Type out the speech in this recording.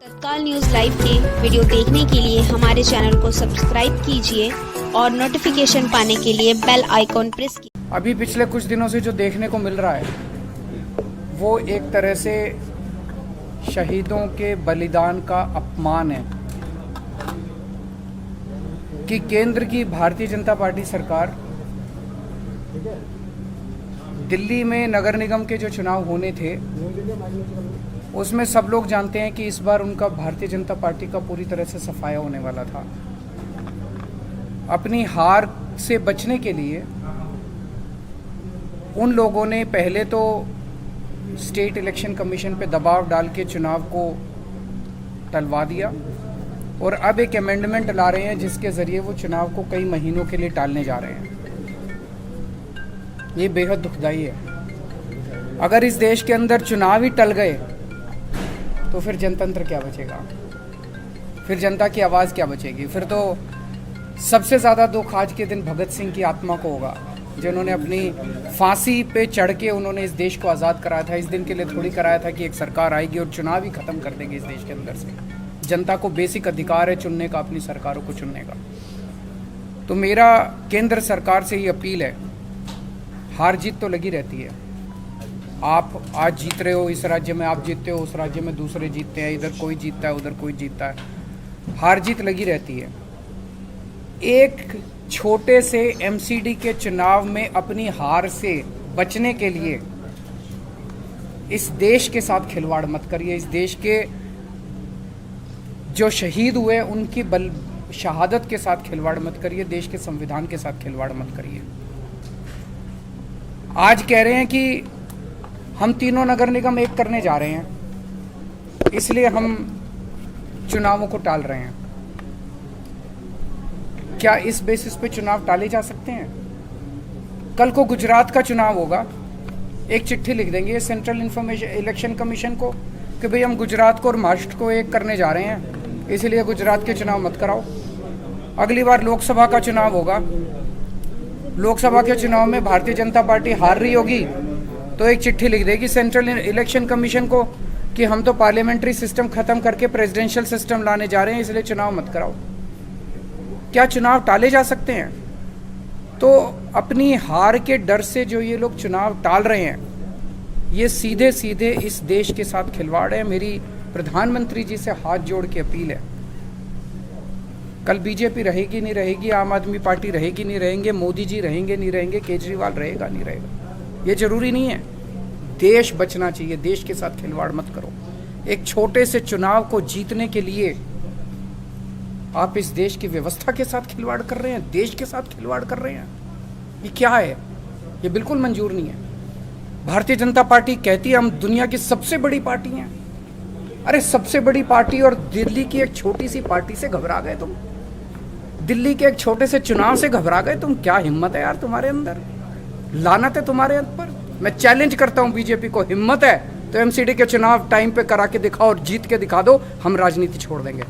तत्काल news live के video देखने के लिए हमारे चैनल को सब्सक्राइब कीजिए और नोटिफिकेशन पाने के लिए बेल आइकॉन प्रेस कीजिए। अभी पिछले कुछ दिनों से जो देखने को मिल रहा है वो एक तरह से शहीदों के बलिदान का अपमान है कि केंद्र की भारतीय जनता पार्टी सरकार दिल्ली में नगर निगम के जो चुनाव होने थे उसमें सब लोग जानते हैं कि इस बार उनका भारतीय जनता पार्टी का पूरी तरह से सफाया होने वाला था। अपनी हार से बचने के लिए उन लोगों ने पहले तो स्टेट इलेक्शन कमीशन पे दबाव डाल के चुनाव को टलवा दिया और अब एक अमेंडमेंट ला रहे हैं जिसके ज़रिए वो चुनाव को कई महीनों के लिए टालने जा रहे हैं। ये बेहद दुखदाई है। अगर इस देश के अंदर चुनाव ही टल गए तो फिर जनतंत्र क्या बचेगा, फिर जनता की आवाज़ क्या बचेगी। फिर तो सबसे ज़्यादा दुख आज के दिन भगत सिंह की आत्मा को होगा जिन्होंने अपनी फांसी पे चढ़ के उन्होंने इस देश को आज़ाद कराया था। इस दिन के लिए थोड़ी कराया था कि एक सरकार आएगी और चुनाव ही ख़त्म कर देगी इस देश के अंदर से। जनता को बेसिक अधिकार है चुनने का, अपनी सरकारों को चुनने का। तो मेरा केंद्र सरकार से ही अपील है, हार जीत तो लगी रहती है। आप आज जीत रहे हो, इस राज्य में आप जीतते हो, उस राज्य में दूसरे जीतते हैं, इधर कोई जीतता है, उधर कोई जीतता है। हार जीत लगी रहती है। एक छोटे से एमसीडी के चुनाव में अपनी हार से बचने के लिए इस देश के साथ खिलवाड़ मत करिए। इस देश के जो शहीद हुए उनकी शहादत के साथ खिलवाड़ मत करिए। देश के संविधान के साथ खिलवाड़ मत करिए। आज कह रहे हैं कि हम तीनों नगर निगम एक करने जा रहे हैं, इसलिए हम चुनावों को टाल रहे हैं। क्या इस बेसिस पे चुनाव टाले जा सकते हैं? कल को गुजरात का चुनाव होगा, एक चिट्ठी लिख देंगे सेंट्रल इलेक्शन कमीशन को कि भाई हम गुजरात को और महाराष्ट्र को एक करने जा रहे हैं, इसलिए गुजरात के चुनाव मत कराओ। अगली बार लोकसभा का चुनाव होगा, लोकसभा के चुनाव में भारतीय जनता पार्टी हार रही होगी तो एक चिट्ठी लिख देगी सेंट्रल इलेक्शन कमीशन को कि हम तो पार्लियामेंट्री सिस्टम खत्म करके प्रेसिडेंशियल सिस्टम लाने जा रहे हैं, इसलिए चुनाव मत कराओ। क्या चुनाव टाले जा सकते हैं? तो अपनी हार के डर से जो ये लोग चुनाव टाल रहे हैं, ये सीधे सीधे इस देश के साथ खिलवाड़ है। मेरी प्रधानमंत्री जी से हाथ जोड़ के अपील है, कल बीजेपी रहेगी नहीं रहेगी, आम आदमी पार्टी रहेगी नहीं रहेंगे, मोदी जी रहेंगे नहीं रहेंगे, केजरीवाल रहेगा नहीं रहेगा, ये जरूरी नहीं है। देश बचना चाहिए, देश के साथ खिलवाड़ मत करो। एक छोटे से चुनाव को जीतने के लिए आप इस देश की व्यवस्था के साथ खिलवाड़ कर रहे हैं, देश के साथ खिलवाड़ कर रहे हैं। ये क्या है? ये बिल्कुल मंजूर नहीं है। भारतीय जनता पार्टी कहती है हम दुनिया की सबसे बड़ी पार्टी हैं। अरे सबसे बड़ी पार्टी और दिल्ली की एक छोटी सी पार्टी से घबरा गए तुम? दिल्ली के एक छोटे से चुनाव से घबरा गए तुम? क्या हिम्मत है यार तुम्हारे अंदर, लानत है तुम्हारे ऊपर। मैं चैलेंज करता हूं बीजेपी को, हिम्मत है तो एमसीडी के चुनाव टाइम पे करा के दिखाओ और जीत के दिखा दो, हम राजनीति छोड़ देंगे।